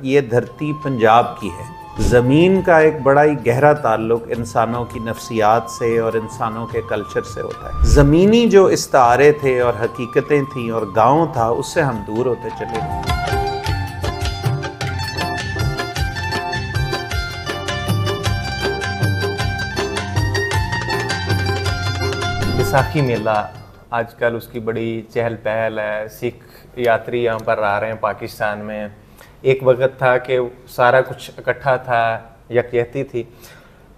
یہ دھرتی پنجاب کی ہے۔ زمین کا ایک بڑا ہی گہرا تعلق انسانوں کی نفسیات سے اور انسانوں کے کلچر سے ہوتا ہے۔ زمینی جو استعارے تھے اور حقیقتیں تھیں اور گاؤں تھا، اس سے ہم دور ہوتے چلے گئے۔ بیساکھی میلہ آج کل اس کی بڑی چہل پہل ہے، سکھ یاتری یہاں پر آ رہے ہیں پاکستان میں۔ ایک وقت تھا کہ سارا کچھ اکٹھا تھا، یکجہتی تھی۔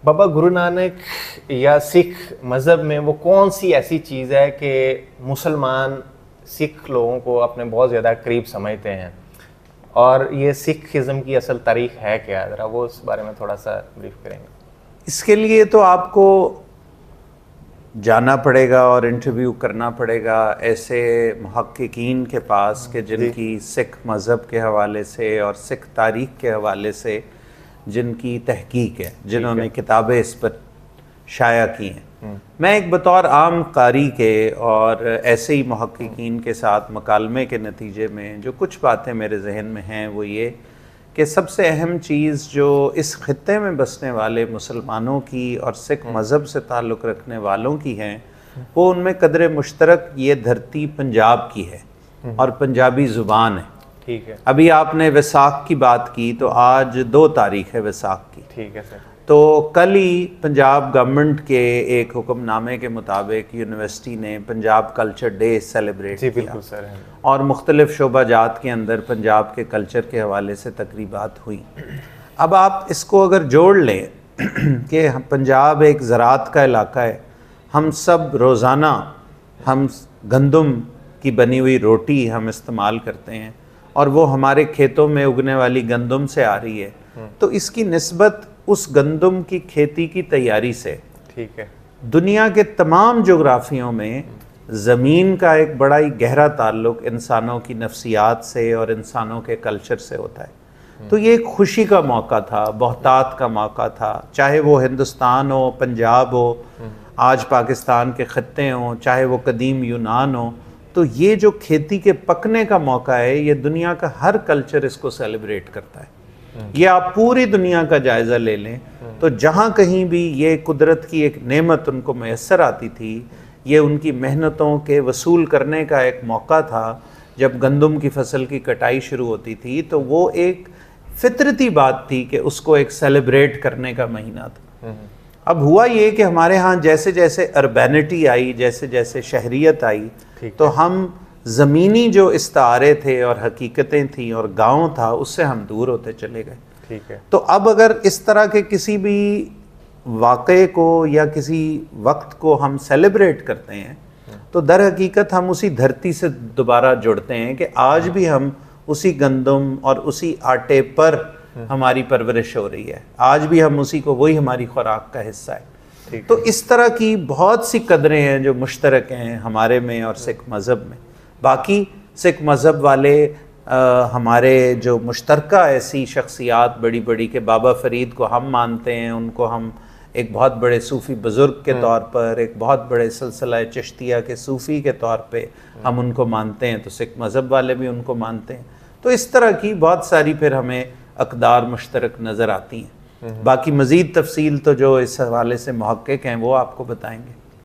بابا گرو نانک یا سکھ مذہب میں وہ کون سی ایسی چیز ہے کہ مسلمان سکھ لوگوں کو اپنے بہت زیادہ قریب سمجھتے ہیں، اور یہ سکھ ازم کی اصل تاریخ ہے کیا؟ ذرا وہ اس بارے میں تھوڑا سا بریف کریں گے۔ اس کے لیے تو آپ کو جانا پڑے گا اور انٹرویو کرنا پڑے گا ایسے محققین کے پاس کہ جن کی سکھ مذہب کے حوالے سے اور سکھ تاریخ کے حوالے سے جن کی تحقیق ہے، جنہوں نے کتابیں اس پر شائع کی ہیں۔ میں ایک بطور عام قاری کے اور ایسے ہی محققین کے ساتھ مکالمے کے نتیجے میں جو کچھ باتیں میرے ذہن میں ہیں وہ یہ کہ سب سے اہم چیز جو اس خطے میں بسنے والے مسلمانوں کی اور سکھ مذہب سے تعلق رکھنے والوں کی ہیں، وہ ان میں قدر مشترک یہ دھرتی پنجاب کی ہے اور پنجابی زبان ہے۔ ٹھیک ہے۔ ابھی آپ نے ویساکھ کی بات کی، تو آج 2 تاریخ ہے ویساکھ کی۔ ٹھیک ہے سر۔ تو کل ہی پنجاب گورنمنٹ کے ایک حکم نامے کے مطابق یونیورسٹی نے پنجاب کلچر ڈے سیلیبریٹ کیا۔ بالکل سر۔ اور مختلف شعبہ جات کے اندر پنجاب کے کلچر کے حوالے سے تقریبات ہوئی۔ اب آپ اس کو اگر جوڑ لیں کہ پنجاب ایک زراعت کا علاقہ ہے، ہم سب روزانہ ہم گندم کی بنی ہوئی روٹی ہم استعمال کرتے ہیں، اور وہ ہمارے کھیتوں میں اگنے والی گندم سے آ رہی ہے، تو اس کی نسبت اس گندم کی کھیتی کی تیاری سے۔ ٹھیک ہے۔ دنیا کے تمام جغرافیوں میں زمین کا ایک بڑا ہی گہرا تعلق انسانوں کی نفسیات سے اور انسانوں کے کلچر سے ہوتا ہے۔ تو یہ ایک خوشی کا موقع تھا، بہتات کا موقع تھا، چاہے وہ ہندوستان ہو، پنجاب ہو، آج پاکستان کے خطے ہوں، چاہے وہ قدیم یونان ہو۔ تو یہ جو کھیتی کے پکنے کا موقع ہے، یہ دنیا کا ہر کلچر اس کو سیلیبریٹ کرتا ہے۔ یہ آپ پوری دنیا کا جائزہ لے لیں تو جہاں کہیں بھی یہ قدرت کی ایک نعمت ان کو میسر آتی تھی، یہ ان کی محنتوں کے وصول کرنے کا ایک موقع تھا۔ جب گندم کی فصل کی کٹائی شروع ہوتی تھی تو وہ ایک فطرتی بات تھی کہ اس کو ایک سیلیبریٹ کرنے کا مہینہ تھا۔ اب ہوا یہ کہ ہمارے ہاں جیسے جیسے اربینٹی آئی، جیسے جیسے شہریت آئی، تو ہم زمینی جو استعارے تھے اور حقیقتیں تھیں اور گاؤں تھا، اس سے ہم دور ہوتے چلے گئے۔ ٹھیک ہے۔ تو اب اگر اس طرح کے کسی بھی واقعے کو یا کسی وقت کو ہم سیلیبریٹ کرتے ہیں تو در حقیقت ہم اسی دھرتی سے دوبارہ جڑتے ہیں کہ آج بھی ہم اسی گندم اور اسی آٹے پر ہماری پرورش ہو رہی ہے، آج بھی ہم اسی کو، وہی ہماری خوراک کا حصہ ہے۔ تو اس طرح کی بہت سی قدریں ہیں جو مشترک ہیں ہمارے میں اور سکھ مذہب میں۔ باقی سکھ مذہب والے ہمارے جو مشترکہ ایسی شخصیات بڑی بڑی کہ بابا فرید کو ہم مانتے ہیں، ان کو ہم ایک بہت بڑے صوفی بزرگ کے طور پر، ایک بہت بڑے سلسلہ چشتیہ کے صوفی کے طور پہ ہم ان کو مانتے ہیں، تو سکھ مذہب والے بھی ان کو مانتے ہیں۔ تو اس طرح کی بہت ساری پھر ہمیں اقدار مشترک نظر آتی ہیں۔ باقی مزید تفصیل تو جو اس حوالے سے محقق ہیں وہ آپ کو بتائیں گے۔